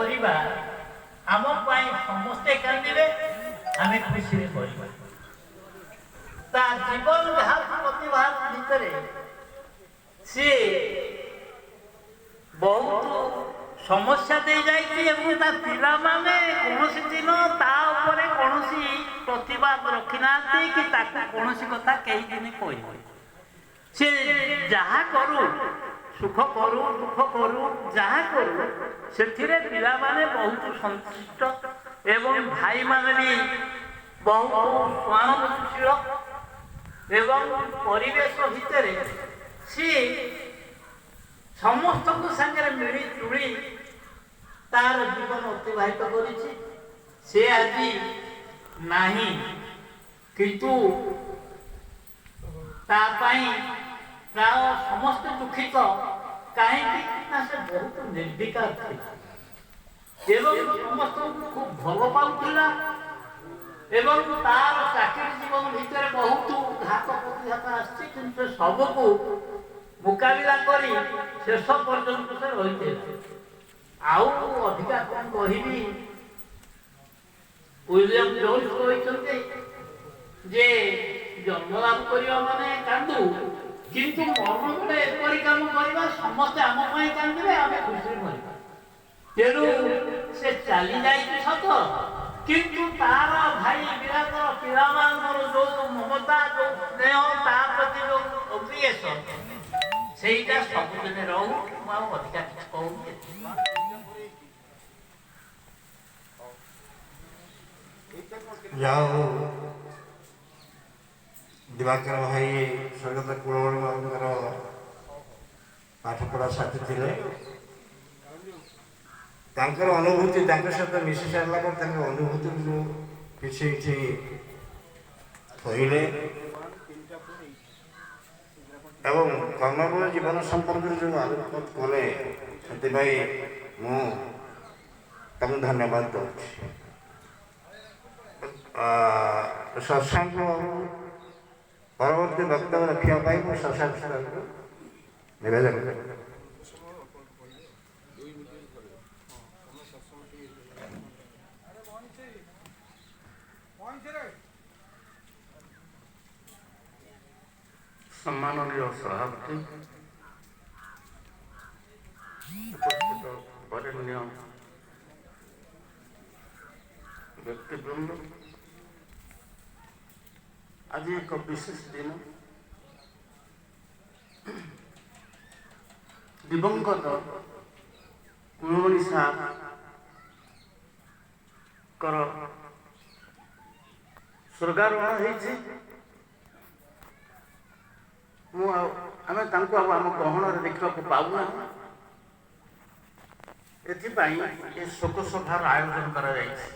କରିବା ଆମ ପାଇଁ ସମସ୍ତେ କାନ୍ଦିବେ, ଆମେ ଖୁସିରେ କରିବା। ତା ଜୀବନ ପ୍ରତିଭା ଭିତରେ ସିଏ ବହୁତ ସମସ୍ୟା ଦେଇ ଯାଇଛି ଏବଂ ତା ପିଲାମାନେ କୌଣସି ଦିନ ତା ଉପରେ କୌଣସି ପ୍ରତିବାଦ ରଖିନାହାନ୍ତି କି ତାକୁ କୌଣସି କଥା କେହି ଦିନ କହିନାହାନ୍ତି। ସେ ଯାହା କରୁ, ସୁଖ କରୁ ଦୁଃଖ କରୁ, ଯାହା କରୁ ସେଥିରେ ପିଲାମାନେ ବହୁତ ସନ୍ତୁଷ୍ଟ ଏବଂ ଭାଇମାନେ ବି ବହୁତ ସହାନୁଭୂତିଶୀଳ ଏବଂ ପରିବେଶ ଭିତରେ ସିଏ ସମସ୍ତଙ୍କ ସାଙ୍ଗରେ ମିଳିଚୁଳି ତାର ଜୀବନ ଅତିବାହିତ କରିଛି। ସେ ଆଜି ନାହିଁ, କିନ୍ତୁ ତା ପାଇଁ ପ୍ରାୟ ସମସ୍ତେ ଦୁଃଖିତ। କାହିଁକି ନା ସେ ବହୁତ ନିର୍ବିକାର ଥିଲା ଏବଂ ସମସ୍ତଙ୍କୁ ଖୁବ ଭଲ ପାଉଥିଲା ଏବଂ ତାର ଚାକିରି ଜୀବନ ଭିତରେ ବହୁତ ଘାତ ପ୍ରତିଘାତ ଆସିଛି, କିନ୍ତୁ ସେ ସବୁକୁ ମୁକାବିଲା କରି ଶେଷ ପର୍ଯ୍ୟନ୍ତ ସେ ରହିଥିଲା। ଆଉ ଅଧିକା କଣ କହିବି, ୱିଲିୟମ ଜୋନ୍ସ କହିଛନ୍ତି ଯେ ଜନ୍ମ ଲାଭ କରିବା ମାନେ କାନ୍ଦୁ, କିନ୍ତୁ ମରଣ ବେଳେ ଏପରି କାମ କରିବା ସମସ୍ତେ ଆମ ପାଇଁ କାନ୍ଦିବେ, ଆମେ ଖୁସିରେ ମରିବା। ତେଣୁ ସେ ଚାଲି ଯାଇଛି ସତ, କିନ୍ତୁ ତାର ଭାଇ ବିରାଟର ପିଲାମାନଙ୍କର ଯୋଉ ମମତା, ଯୋଉ ସ୍ନେହ, ତା ପ୍ରତି ଯୋଉ ଅଭିଏସ, ସେଇଟା ସବୁଦିନେ ରହୁ। ମୁଁ ଆଉ ଅଧିକା କିଛି କହୁନି। ଯାହା ହଉ ଦିବାକର ଭାଇ ସ୍ୱର୍ଗତ କୁଳମଣି ବାବୁଙ୍କର ପାଠପଢ଼ା ସାଥୀ ଥିଲେ। ତାଙ୍କର ଅନୁଭୂତି, ତାଙ୍କ ସହିତ ମିଶି ସାରିଲା ପରେ ତାଙ୍କ ଅନୁଭୂତିକୁ କିଛି କିଛି କହିଲେ ଏବଂ କର୍ମମୟ ଜୀବନ ସମ୍ପର୍କରେ ଯେଉଁ ଆଲୋକପାତ କଲେ, ସେଥିପାଇଁ ମୁଁ ତାଙ୍କୁ ଧନ୍ୟବାଦ ଦେଉଛି। ଶଶାଙ୍କ ପରବର୍ତ୍ତୀ ବକ୍ତବ୍ୟ ରଖିବା ପାଇଁ ମୁଁ ଶଶାଙ୍କ ସାର୍ଙ୍କୁ ନିବେଦନ କରେ। ସମ୍ମାନନୀୟ ସଭାପତି, ଉପସ୍ଥିତ ବରେଣ୍ୟ ବ୍ୟକ୍ତିବୃନ୍ଦ, ଆଜି ଏକ ବିଶେଷ ଦିନ। ଦିବଙ୍ଗତ କୁଳମଣି ସାରଙ୍କର ସ୍ୱର୍ଗାରୋହଣ ହେଇଛି। ଆମେ ତାଙ୍କୁ ଆଉ ଆମ ଗହଣରେ ଦେଖିବାକୁ ପାଉନାହୁଁ। ଏଥିପାଇଁ ଏ ଶୋକ ସଭାର ଆୟୋଜନ କରାଯାଇଛି।